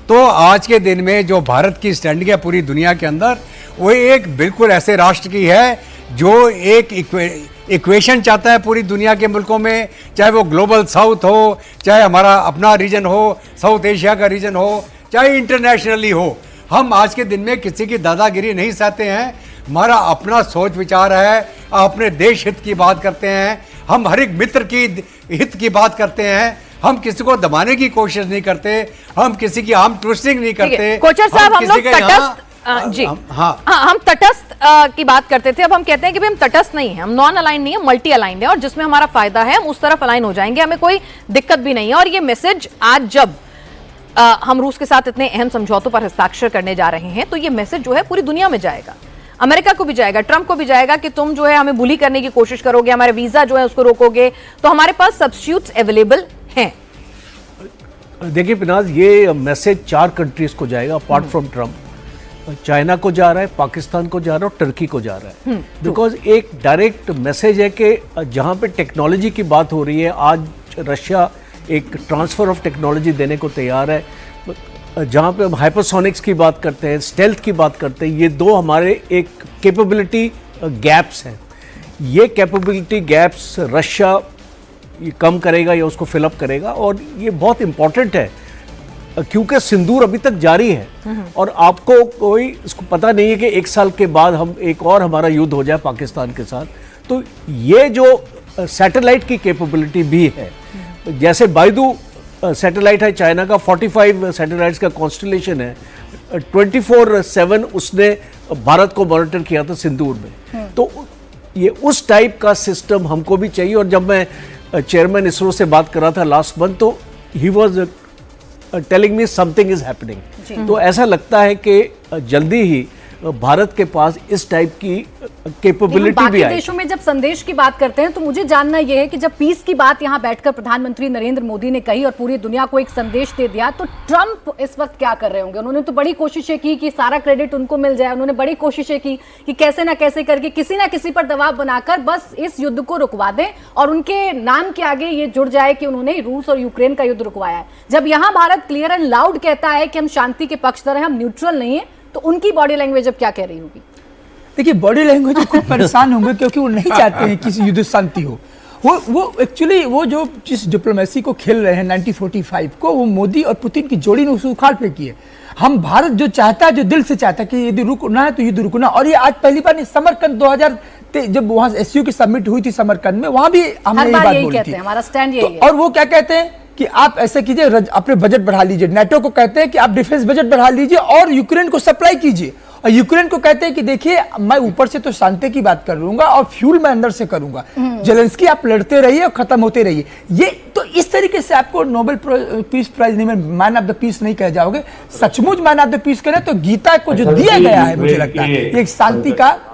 तो आज के दिन में जो भारत की स्टैंडिंग है पूरी दुनिया के अंदर, वो एक बिल्कुल ऐसे राष्ट्र की है जो एक इक्वेशन चाहता है पूरी दुनिया के मुल्कों में, चाहे वो ग्लोबल साउथ हो, चाहे हमारा अपना रीजन हो, साउथ एशिया का रीजन हो, चाहे इंटरनेशनली हो। हम आज के दिन में किसी की दादागिरी नहीं सहते हैं। हमारा अपना सोच विचार है, अपने देश हित की बात करते हैं, हम हर एक मित्र की हित की बात करते हैं, हम किसी को दबाने की कोशिश नहीं करते, हम किसी की आर्म ट्विस्टिंग नहीं करते। कोचर साहब, हम लोग तटस्थ जी हम तटस्थ की बात करते थे, अब हम कहते हैं कि भाई हम तटस्थ नहीं है, हम नॉन अलाइन नहीं है, मल्टी अलाइंड है, और जिसमें हमारा फायदा है हम उस तरफ अलाइन हो जाएंगे, हमें कोई दिक्कत भी नहीं है। और ये मैसेज आज जब हम रूस के साथ इतने अहम समझौतों पर हस्ताक्षर करने जा रहे हैं, तो ये मैसेज जो है पूरी दुनिया में जाएगा, अमेरिका को भी जाएगा, ट्रंप को भी जाएगा कि तुम जो है हमें बुली करने की कोशिश करोगे, हमारे वीजा जो है उसको रोकोगे, तो हमारे पास सब्स्टिट्यूट्स अवेलेबल हैं। देखिए पिनाज, ये मैसेज 4 कंट्रीज को जाएगा अपार्ट फ्रॉम ट्रंप। चाइना को जा रहा है, पाकिस्तान को जा रहा है और टर्की को जा रहा है। बिकॉज एक डायरेक्ट मैसेज है कि जहां पे टेक्नोलॉजी की बात हो रही है, आज रशिया एक ट्रांसफर ऑफ टेक्नोलॉजी देने को तैयार है। जहां पे हम हाइपरसोनिक्स की बात करते हैं, स्टेल्थ की बात करते हैं, ये 2 हमारे एक कैपेबिलिटी गैप्स हैं। ये कैपेबिलिटी गैप्स रशिया ये कम करेगा या उसको फिलअप करेगा, और ये बहुत इंपॉर्टेंट है क्योंकि सिंदूर अभी तक जारी है और आपको कोई इसको पता नहीं है कि 1 साल के बाद हम एक और हमारा युद्ध हो जाए पाकिस्तान के साथ। तो ये जो सैटेलाइट की कैपेबिलिटी भी है, जैसे बाइडू सैटेलाइट है चाइना का, 45 सैटेलाइट्स का कॉन्स्टलेशन है, 24/7 उसने भारत को मॉनिटर किया था सिंदूर में। तो ये उस टाइप का सिस्टम हमको भी चाहिए। और जब मैं चेयरमैन इसरो से बात कर रहा था लास्ट मंथ, तो he was telling me something is happening. तो ऐसा लगता है कि जल्दी ही भारत के पास इस टाइप की कैपेबिलिटी भी आई। देशों में जब संदेश की बात करते हैं, तो मुझे जानना यह है कि जब पीस की बात यहां बैठकर प्रधानमंत्री नरेंद्र मोदी ने कही और पूरी दुनिया को एक संदेश दे दिया, तो ट्रंप इस वक्त क्या कर रहे होंगे? उन्होंने तो बड़ी कोशिशें की कि सारा क्रेडिट उनको मिल जाए, उन्होंने बड़ी कोशिशें की कि कैसे ना कैसे करके किसी ना किसी पर दबाव बनाकर बस इस युद्ध को रुकवा दें और उनके नाम के आगे ये जुड़ जाए कि उन्होंने रूस और यूक्रेन का युद्ध रुकवाया है। जब यहां भारत क्लियर एंड लाउड कहता है कि हम शांति के पक्षधर हैं, हम न्यूट्रल नहीं है, तो उनकी बॉडी लैंग्वेज अब क्या कह रही होगी? देखिए, बॉडी लैंग्वेज खुद परेशान होंगे क्योंकि वो नहीं चाहते हैं किसी युद्ध शांति हो। वो एक्चुअली वो जो जिस डिप्लोमेसी को खेल रहे हैं 1945 को, वो मोदी और पुतिन की जोड़ी ने उसे उखाड़ फेंकी है। हम भारत जो चाहता है, जो दिल से चाहता है कि यदि रुकना है तो युद्ध रुकना। और ये आज पहली बार नहीं, समरकंद 2000 जब वहां एससीओ की समिट हुई थी समरकंद में, वहां भी हमने ये बात बोली थी। हमारा स्टैंड यही है। और वो क्या कहते हैं कि आप ऐसे कीजिए, अपने बजट बढ़ा लीजिए। नेटो को कहते हैं कि आप डिफेंस बजट बढ़ा लीजिए और यूक्रेन को सप्लाई कीजिए। और यूक्रेन को कहते हैं कि देखिए, मैं ऊपर से तो शांति की बात कर लूंगा और फ्यूल मैं अंदर से करूंगा। जेलेंस्की आप लड़ते रहिए और खत्म होते रहिए। ये तो इस तरीके से आपको नोबेल पीस प्राइज नहीं, मैन ऑफ द पीस नहीं कह जाओगे। सचमुच मैन ऑफ द पीस करें तो गीता को जो दिया गया है, मुझे लगता है एक शांति का